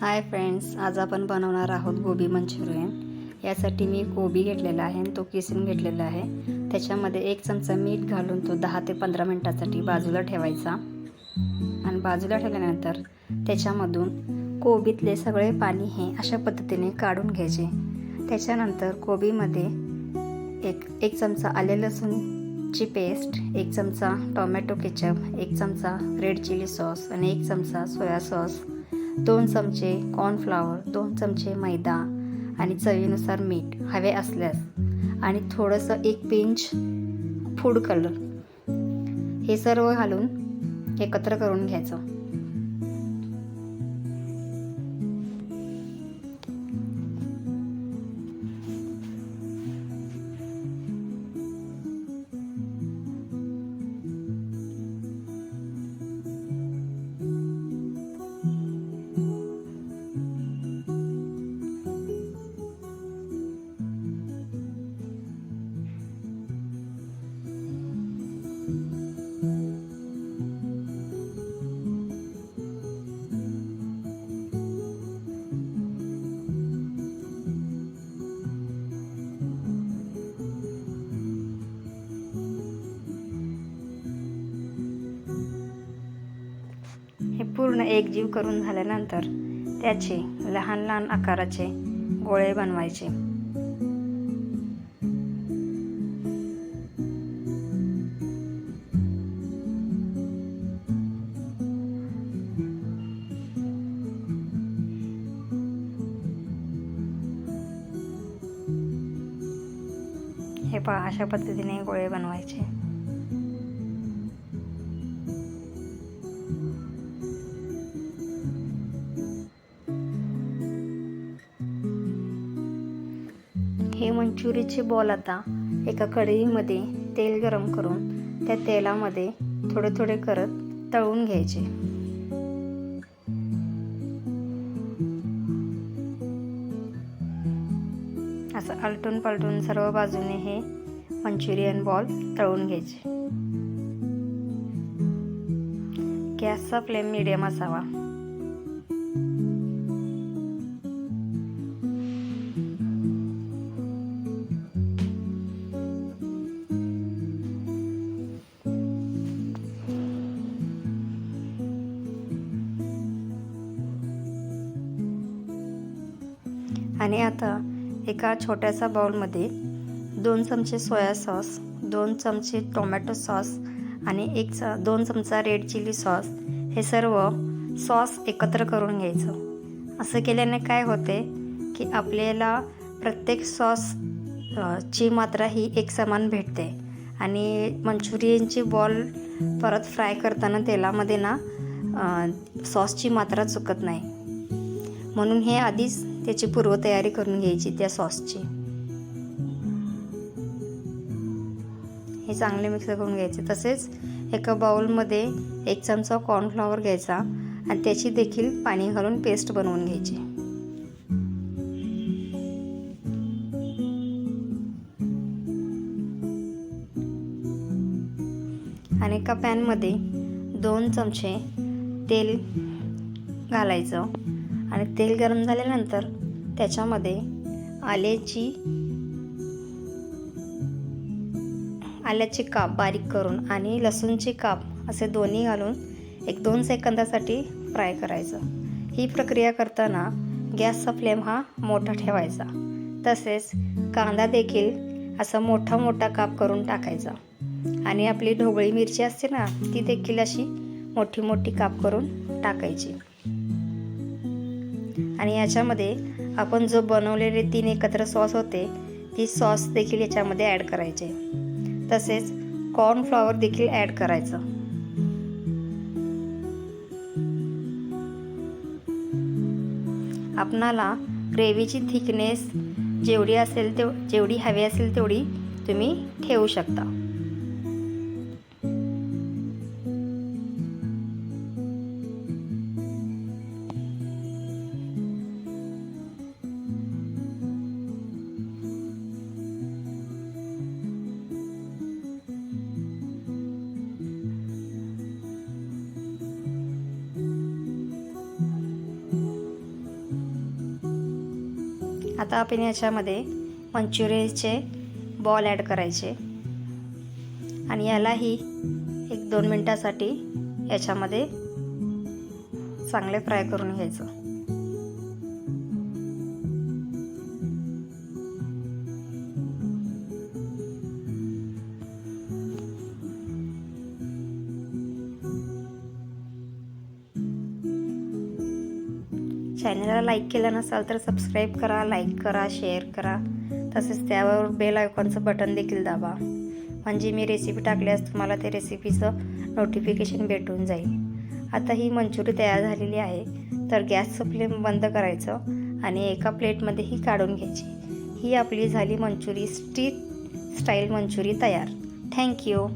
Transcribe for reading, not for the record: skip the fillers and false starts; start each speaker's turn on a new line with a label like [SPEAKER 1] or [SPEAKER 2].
[SPEAKER 1] Hi friends, आज आपण बनवणार आहोत गोबी मंचुरियन। यासाठी मी कोबी घेतलेला आहे आणि तो किसून घेतलेला आहे। त्याच्यामध्ये 1 चमचा मीठ घालून तो 10 ते 15 मिनिटांसाठी बाजूला ठेवायचा आणि बाजूला ठेवल्यानंतर त्याच्यामधून कोबीतले सगळे पाणी हे अशा पद्धतीने काढून घ्यायचे। त्याच्यानंतर कोबीमध्ये एक चमचा आले लसूणची पेस्ट, 1 चमचा टोमॅटो केचप, 1 चमचा रेड चिली सॉस आणि 1 चमचा सोया सॉस, 2 चमचे कॉर्नफ्लॉवर, 2 चमचे मैदा आणि चवीनुसार मीठ हवे असल्यास आणि थोडंसं 1 पिंच फूड कलर हे सर्व घालून एकत्र करून घ्यायचं। हे पूर्ण एकजीव करून झाल्यानंतर त्याचे लहान लहान आकाराचे गोळे बनवायचे। हे पहा, अशा पद्धतीने गोळे बनवायचे। हे मंचुरीचे बॉल आता एका कढईमध्ये तेल गरम करून त्या तेलामध्ये थोडे थोडे करत तळून घ्यायचे। असं आलटून पालटून सर्व बाजूने हे मंचुरियन बॉल तळून घ्यायचे। गॅसचा फ्लेम मीडियम असावा। आणि आता एका छोट्याशा बाउलमध्ये 2 चमचे सोया सॉस, 2 चमचे टोमॅटो सॉस आणि 2 चमचा रेड चिली सॉस हे सर्व सॉस एकत्र करून घ्यायचं। असं केल्याने काय होते की आपल्याला प्रत्येक सॉस ची मात्रा ही एक समान भेटते आणि मंचुरियनचे बॉल परत फ्राय करताना तेलामध्ये ना सॉसची मात्रा चुकत नाही। म्हणून हे आधीच त्याची पूर्वतयारी करून घ्यायची त्या सॉसची। हे चांगले मिक्स करून घ्यायचे। तसेच एका बाउलमध्ये 1 चमचा कॉर्नफ्लॉवर घ्यायचा आणि त्याची देखील पाणी घालून पेस्ट बनवून घ्यायची। आणि एका पॅनमध्ये 2 चमचे तेल घालायचं आणि तेल गरम झाल्यानंतर त्याच्यामध्ये आल्याचे काप बारीक करून आणि लसूणचे काप असे दोन्ही घालून 1-2 सेकंदासाठी फ्राय करायचं। ही प्रक्रिया करताना गॅसचा फ्लेम हा मोठा ठेवायचा। तसेच कांदा देखील असा मोठा मोठा काप करून टाकायचा आणि आपली ढोबळी मिरची असते ना, ती देखील अशी मोठी मोठी काप करून टाकायची। आणि याच्यामध्ये आपण जो बनवलेले 3 एकत्र सॉस होते ती सॉस देखील याच्यामध्ये ॲड करायचे। तसेच कॉर्नफ्लॉवर देखील ॲड करायचं। आपणाला ग्रेव्हीची थिकनेस जेवढी हवी असेल तेवढी तुम्ही ठेवू शकता। आता आपण याच्यामध्ये मंचुरियनचे बॉल ॲड करायचे आणि यालाही 1-2 मिनटासाठी याच्यामध्ये चांगले फ्राय करून घ्यायचं. चॅनलला लाईक केलं नसाल तर सबस्क्राईब करा, लाईक करा, शेअर करा. तसेच त्यावर बेल आयकॉनचं बटन देखील दाबा, म्हणजे मी रेसिपी टाकल्यास तुम्हाला ते रेसिपीचं नोटिफिकेशन भेटून जाईल. आता ही मंचुरी तयार झालेली आहे, तर गॅसचं फ्लेम बंद करायचं आणि एका प्लेटमध्ये ही काढून घ्यायची. ही आपली झाली मंचुरी, स्ट्रीट स्टाईल मंचुरी तयार. थँक्यू.